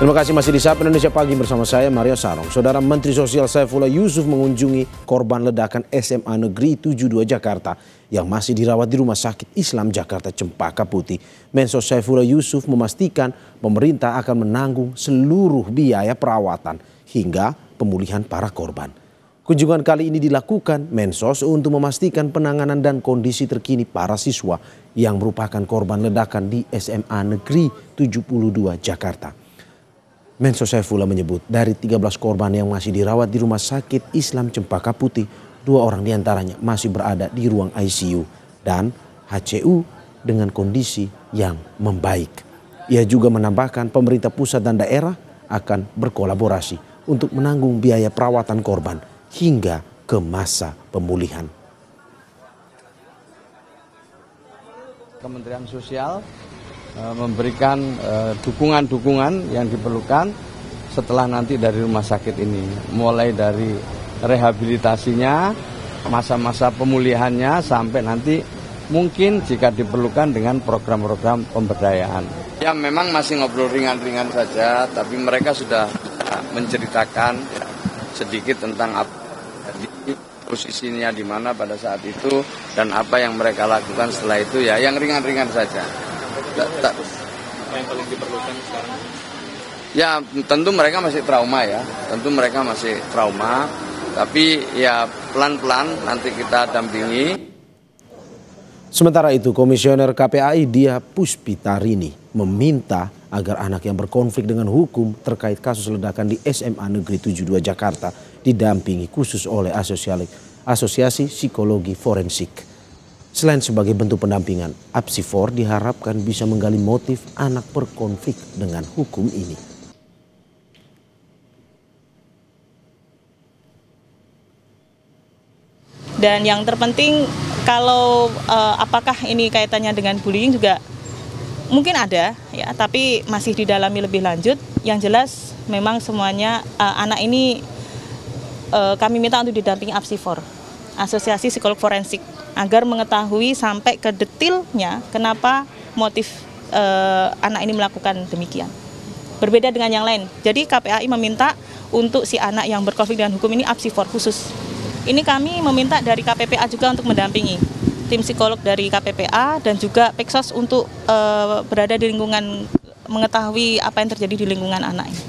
Terima kasih masih di Sapa Indonesia Pagi bersama saya Mario Sarong. Saudara Menteri Sosial Saifullah Yusuf mengunjungi korban ledakan SMA Negeri 72 Jakarta yang masih dirawat di Rumah Sakit Islam Jakarta Cempaka Putih. Mensos Saifullah Yusuf memastikan pemerintah akan menanggung seluruh biaya perawatan hingga pemulihan para korban. Kunjungan kali ini dilakukan Mensos untuk memastikan penanganan dan kondisi terkini para siswa yang merupakan korban ledakan di SMA Negeri 72 Jakarta. Mensos Saifullah menyebut dari 13 korban yang masih dirawat di Rumah Sakit Islam Cempaka Putih, 2 orang diantaranya masih berada di ruang ICU dan HCU dengan kondisi yang membaik. Ia juga menambahkan pemerintah pusat dan daerah akan berkolaborasi untuk menanggung biaya perawatan korban hingga ke masa pemulihan. Kementerian Sosial memberikan dukungan-dukungan yang diperlukan setelah nanti dari rumah sakit ini, mulai dari rehabilitasinya, masa-masa pemulihannya, sampai nanti mungkin jika diperlukan dengan program-program pemberdayaan. Ya memang masih ngobrol ringan-ringan saja, tapi mereka sudah menceritakan sedikit tentang posisinya di mana pada saat itu dan apa yang mereka lakukan setelah itu, ya yang ringan-ringan saja. Apa yang paling diperlukan sekarang? Ya tentu mereka masih trauma ya, tapi ya pelan-pelan nanti kita dampingi. Sementara itu Komisioner KPAI Dia Puspitarini meminta agar anak yang berkonflik dengan hukum terkait kasus ledakan di SMA Negeri 72 Jakarta didampingi khusus oleh Asosiasi Psikologi Forensik. Selain sebagai bentuk pendampingan, Apsifor diharapkan bisa menggali motif anak berkonflik dengan hukum ini. Dan yang terpenting kalau apakah ini kaitannya dengan bullying juga mungkin ada ya, tapi masih didalami lebih lanjut. Yang jelas memang semuanya anak ini kami minta untuk didampingi Apsifor, Asosiasi Psikolog Forensik, agar mengetahui sampai ke detailnya kenapa motif anak ini melakukan demikian. Berbeda dengan yang lain. Jadi KPAI meminta untuk si anak yang berkonflik dengan hukum ini Apsifor khusus. Ini kami meminta dari KPPA juga untuk mendampingi tim psikolog dari KPPA dan juga Peksos untuk berada di lingkungan, mengetahui apa yang terjadi di lingkungan anak ini.